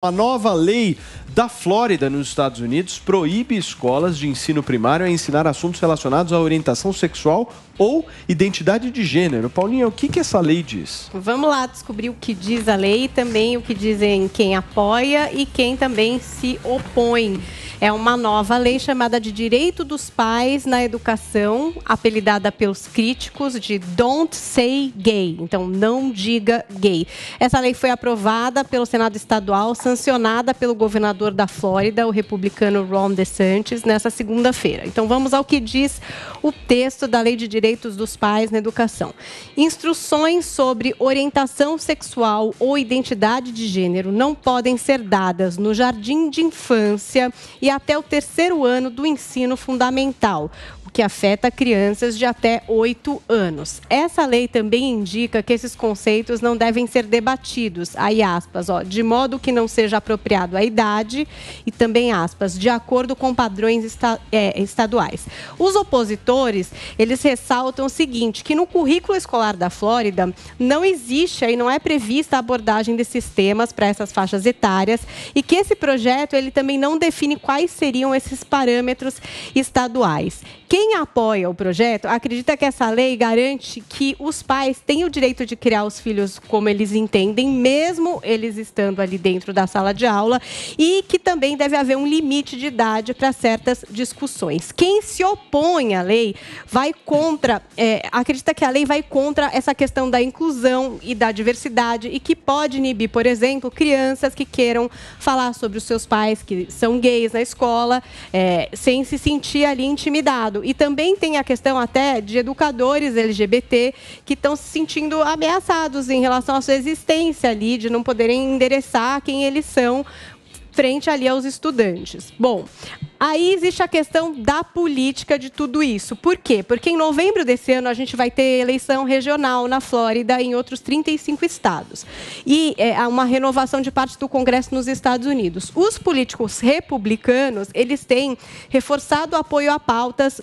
A nova lei da Flórida, nos Estados Unidos, proíbe escolas de ensino primário a ensinar assuntos relacionados à orientação sexual ou identidade de gênero. Paulinha, o que essa lei diz? Vamos lá descobrir o que diz a lei e também o que dizem quem apoia e quem também se opõe. É uma nova lei chamada de Direito dos Pais na Educação, apelidada pelos críticos de Don't Say Gay. Então, não diga gay. Essa lei foi aprovada pelo Senado Estadual, sancionada pelo governador da Flórida, o republicano Ron DeSantis, nessa segunda-feira. Então, vamos ao que diz o texto da Lei de Direitos dos Pais na Educação. Instruções sobre orientação sexual ou identidade de gênero não podem ser dadas no jardim de infância e até o 3º ano do ensino fundamental, o que afeta crianças de até 8 anos. Essa lei também indica que esses conceitos não devem ser debatidos, aí aspas, de modo que não seja apropriado à idade e também aspas, de acordo com padrões estaduais. Os opositores, eles ressaltam o seguinte, que no currículo escolar da Flórida não existe e não é prevista a abordagem desses temas para essas faixas etárias e que esse projeto, ele também não define quais seriam esses parâmetros estaduais. Quem apoia o projeto acredita que essa lei garante que os pais têm o direito de criar os filhos como eles entendem, mesmo eles estando ali dentro da sala de aula, e que também deve haver um limite de idade para certas discussões. Quem se opõe à lei vai contra, acredita que a lei vai contra essa questão da inclusão e da diversidade e que pode inibir, por exemplo, crianças que queiram falar sobre os seus pais que são gays na escola, sem se sentir ali intimidado. E também tem a questão até de educadores LGBT que estão se sentindo ameaçados em relação à sua existência ali, de não poderem endereçar quem eles são frente ali aos estudantes. Bom, aí existe a questão da política de tudo isso. Por quê? Porque em novembro desse ano a gente vai ter eleição regional na Flórida e em outros 35 estados. E há uma renovação de parte do Congresso nos Estados Unidos. Os políticos republicanos, eles têm reforçado o apoio a pautas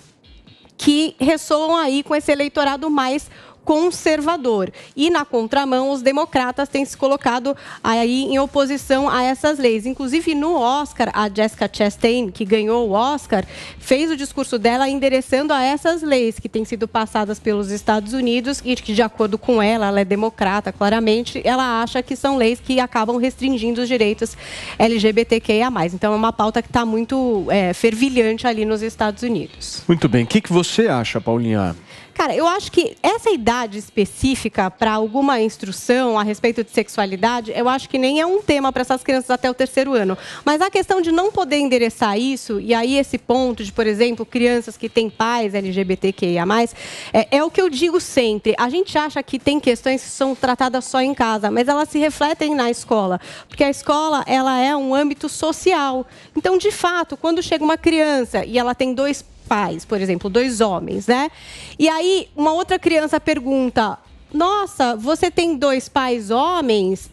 que ressoam aí com esse eleitorado mais conservador. E, na contramão, os democratas têm se colocado aí em oposição a essas leis. Inclusive, no Oscar, a Jessica Chastain, que ganhou o Oscar, fez o discurso dela endereçando a essas leis que têm sido passadas pelos Estados Unidos e que, de acordo com ela é democrata, claramente, ela acha que são leis que acabam restringindo os direitos LGBTQIA+. Então, é uma pauta que está muito fervilhante ali nos Estados Unidos. Muito bem. O que você acha, Paulinha? Cara, eu acho que essa idade específica para alguma instrução a respeito de sexualidade, eu acho que nem é um tema para essas crianças até o 3º ano. Mas a questão de não poder endereçar isso, e aí esse ponto de, por exemplo, crianças que têm pais LGBTQIA+, é o que eu digo sempre. A gente acha que tem questões que são tratadas só em casa, mas elas se refletem na escola. Porque a escola, ela é um âmbito social. Então, de fato, quando chega uma criança e ela tem 2 pais, por exemplo, 2 homens, né? E aí, uma outra criança pergunta, nossa, você tem 2 pais homens?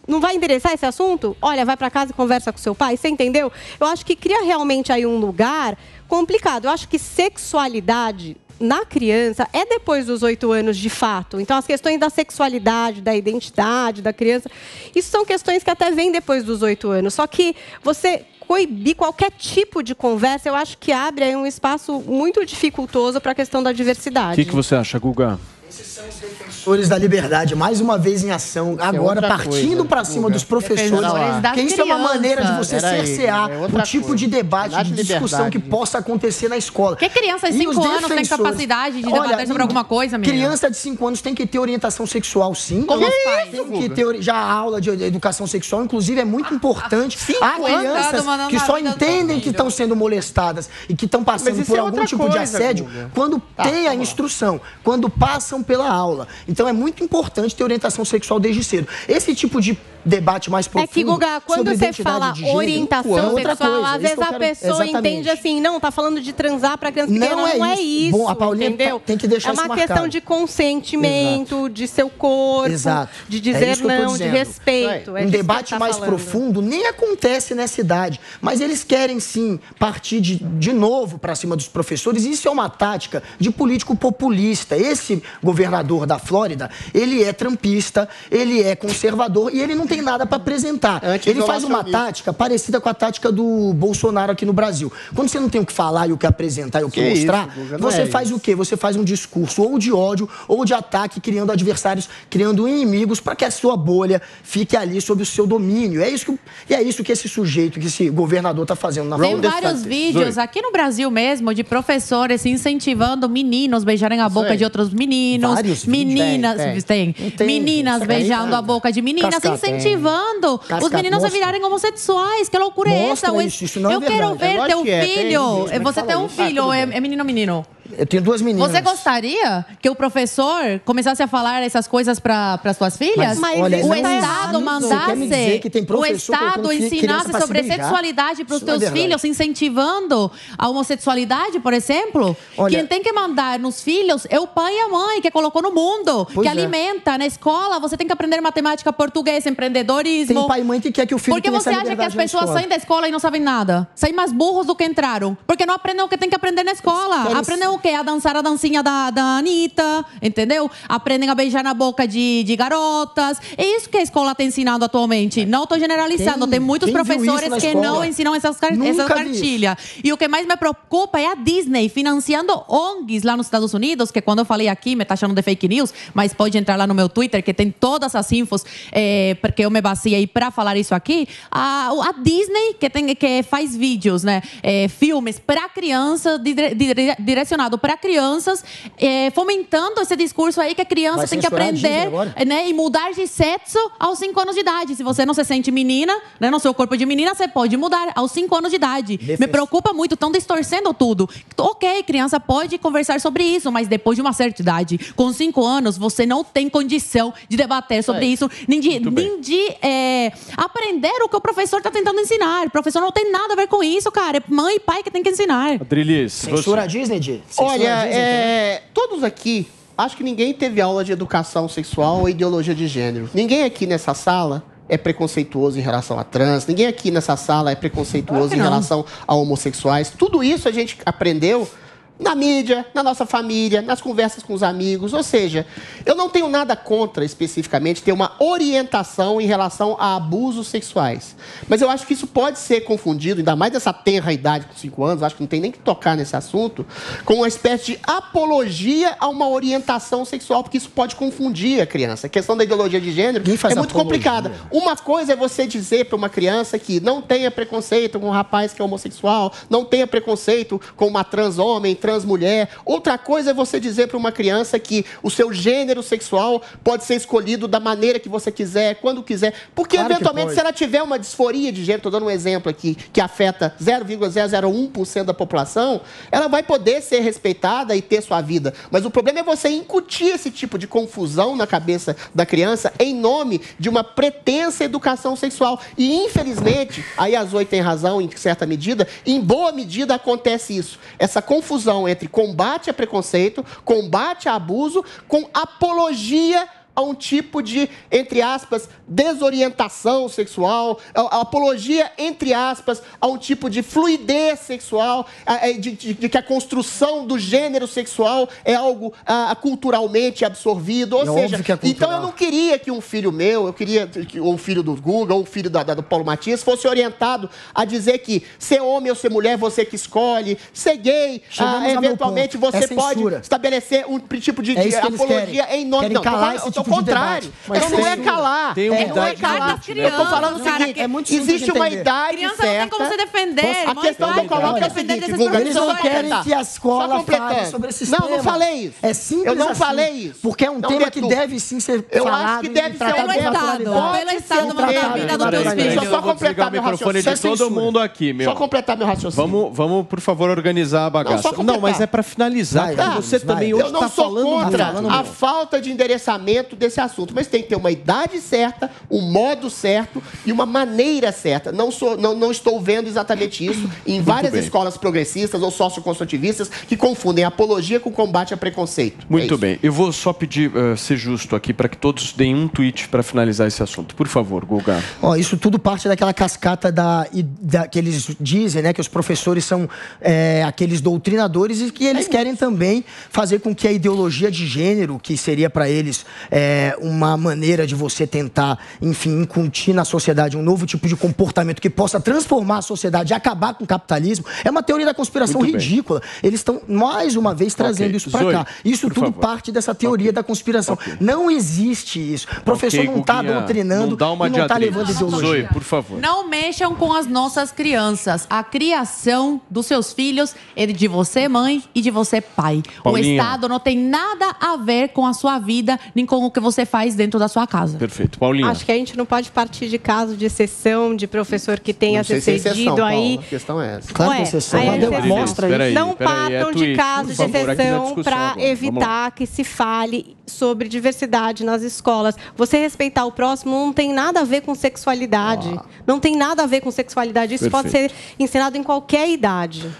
Não vai endereçar esse assunto? Olha, vai para casa e conversa com seu pai, você entendeu? Eu acho que cria realmente aí um lugar complicado. Eu acho que sexualidade na criança é depois dos 8 anos de fato. Então, as questões da sexualidade, da identidade da criança, isso são questões que até vêm depois dos 8 anos. Só que você coibir qualquer tipo de conversa, eu acho que abre aí um espaço muito dificultoso para a questão da diversidade. O que você acha, Guga? Esses são os defensores da liberdade, mais uma vez em ação, agora partindo para cima dos professores, que isso é uma maneira de você cercear o tipo de debate, de discussão que possa acontecer na escola. Que criança de 5 anos tem capacidade de debater sobre alguma coisa, menina? Criança de 5 anos tem que ter orientação sexual, sim. Como os pais. Tem que ter já a aula de educação sexual, inclusive é muito importante. Há crianças que só entendem que estão sendo molestadas e que estão passando por algum tipo de assédio quando tem a instrução, quando passam pela aula. Então é muito importante ter orientação sexual desde cedo. Esse tipo de debate mais profundo. É que, Guga, quando você fala orientação sexual, às vezes a pessoa entende assim, não, tá falando de transar para criança pequena, não é isso. Bom, a Paulinha entendeu? Tem que deixar isso marcado. É uma questão de consentimento, de seu corpo, de dizer não, de respeito. Um debate mais profundo nem acontece nessa idade, mas eles querem sim partir de novo para cima dos professores. Isso é uma tática de político populista. Esse governador da Flórida, ele é trampista, ele é conservador e ele não tem tem nada para apresentar. Ele faz uma tática parecida com a tática do Bolsonaro aqui no Brasil. Quando você não tem o que falar e o que apresentar e o que mostrar, você faz o quê? Você faz um discurso ou de ódio ou de ataque, criando adversários, criando inimigos para que a sua bolha fique ali sob o seu domínio. É isso que esse sujeito, que esse governador está fazendo na Tem vários vídeos aqui no Brasil mesmo de professores incentivando meninos beijarem a boca de outros meninos, meninas meninas beijando a boca de meninas, incentivando os meninos a virarem homossexuais. Que loucura é essa? Eu quero ver teu filho. Você tem um filho ou é menino ou menino? Eu tenho 2 meninas. Você gostaria que o professor começasse a falar essas coisas para suas filhas? Mas olha, o Estado mandasse, o Estado ensinasse sobre sexualidade para os teus filhos, incentivando a homossexualidade, por exemplo? Quem tem que mandar nos filhos é o pai e a mãe, que colocou no mundo, que alimenta. Na escola, você tem que aprender matemática, português, empreendedorismo. Tem pai e mãe que quer que o filho tenha essa liberdade. Porque você acha que as pessoas saem da escola e não sabem nada? Saem mais burros do que entraram. Porque não aprendem o que tem que aprender na escola. Aprendem o quê? A dançar a dancinha da Anitta, entendeu? Aprendem a beijar na boca de garotas. É isso que a escola está ensinando atualmente. Não estou generalizando. Tem muitos professores que não ensinam essas cartilhas. E o que mais me preocupa é a Disney financiando ONGs lá nos Estados Unidos, que quando eu falei aqui, me tá achando de fake news, mas pode entrar lá no meu Twitter, que tem todas as infos, porque eu me baseei para falar isso aqui. A Disney, que faz vídeos, né? Filmes para crianças, direcionado para crianças, fomentando esse discurso aí que a criança tem que aprender, né, e mudar de sexo aos 5 anos de idade. Se você não se sente menina, né, no seu corpo de menina, você pode mudar aos 5 anos de idade. Me preocupa muito, estão distorcendo tudo. Ok, criança pode conversar sobre isso, mas depois de uma certa idade, com 5 anos, você não tem condição de debater sobre isso, nem de aprender o que o professor está tentando ensinar. O professor não tem nada a ver com isso, cara. É mãe e pai que tem que ensinar. Adrilis, censura a Disney, Di? Olha, todos aqui, acho que ninguém teve aula de educação sexual ou ideologia de gênero. Ninguém aqui nessa sala é preconceituoso em relação a trans, ninguém aqui nessa sala é preconceituoso em relação a homossexuais. Tudo isso a gente aprendeu na mídia, na nossa família, nas conversas com os amigos. Ou seja, eu não tenho nada contra, especificamente, ter uma orientação em relação a abusos sexuais. Mas eu acho que isso pode ser confundido, ainda mais dessa tenra idade, com 5 anos, acho que não tem nem que tocar nesse assunto, com uma espécie de apologia a uma orientação sexual, porque isso pode confundir a criança. A questão da ideologia de gênero é muito complicada. Uma coisa é você dizer para uma criança que não tenha preconceito com um rapaz que é homossexual, não tenha preconceito com uma trans homem, trans mulher. Outra coisa é você dizer para uma criança que o seu gênero sexual pode ser escolhido da maneira que você quiser, quando quiser. Porque, claro, eventualmente, se ela tiver uma disforia de gênero, estou dando um exemplo aqui, que afeta 0,001% da população, ela vai poder ser respeitada e ter sua vida. Mas o problema é você incutir esse tipo de confusão na cabeça da criança em nome de uma pretensa educação sexual. E, infelizmente, aí a Zoe tem razão em certa medida, em boa medida acontece isso. Essa confusão entre combate a preconceito, combate a abuso, com apologia a um tipo de, entre aspas, desorientação sexual, a apologia, entre aspas, a um tipo de fluidez sexual, de que a construção do gênero sexual é algo culturalmente absorvido. Ou seja, então eu não queria que um filho meu, eu queria que um filho do Guga, ou um filho do Paulo Matias, fosse orientado a dizer que ser homem ou ser mulher, você que escolhe, ser gay, eventualmente você pode estabelecer um tipo de apologia em nome... Não, contrário. Então não é calar. Não é calar. Eu tô falando o seguinte, existe uma idade certa. Criança não tem como se defender. A questão que eu coloco é o seguinte, Guga, eles não querem que a escola fale sobre esses temas. Não falei isso. É simples. Eu não falei isso. Porque é um tema que deve sim ser falado. Eu acho que deve ser pelo Estado mandar a vida dos teus filhos. Deixa eu só completar meu raciocínio. De todo mundo aqui, meu. Só completar meu raciocínio. Vamos, por favor, organizar a bagaça. Não, mas é para finalizar. Você também hoje está falando... Eu não sou contra a falta de endereçamento desse assunto, mas tem que ter uma idade certa, um modo certo e uma maneira certa. Não estou vendo exatamente isso em várias escolas progressistas ou socioconstrutivistas que confundem apologia com combate a preconceito. Muito bem. Eu vou só pedir ser justo aqui para que todos deem um tweet para finalizar esse assunto. Por favor, Guga. Isso tudo parte daquela cascata que eles dizem, né, que os professores são aqueles doutrinadores e que eles querem também fazer com que a ideologia de gênero, que seria para eles uma maneira de você tentar, enfim, incutir na sociedade um novo tipo de comportamento que possa transformar a sociedade e acabar com o capitalismo, é uma teoria da conspiração ridícula. Eles estão, mais uma vez, trazendo isso para cá. Isso tudo parte dessa teoria da conspiração. Não existe isso. O professor não está doutrinando e não está levando ideologia. Zoe, por favor. Não mexam com as nossas crianças. A criação dos seus filhos é de você, mãe, e de você, pai. Paulinha. O Estado não tem nada a ver com a sua vida, nem com o que você faz dentro da sua casa. Perfeito. Paulinha. Acho que a gente não pode partir de caso de exceção, de professor que tenha se cedido aí. Paula, a questão é essa. Claro que é exceção. Mostra isso. Não partam de casos de exceção para evitar que se fale sobre diversidade nas escolas. Você respeitar o próximo não tem nada a ver com sexualidade. Não tem nada a ver com sexualidade. Isso pode ser ensinado em qualquer idade.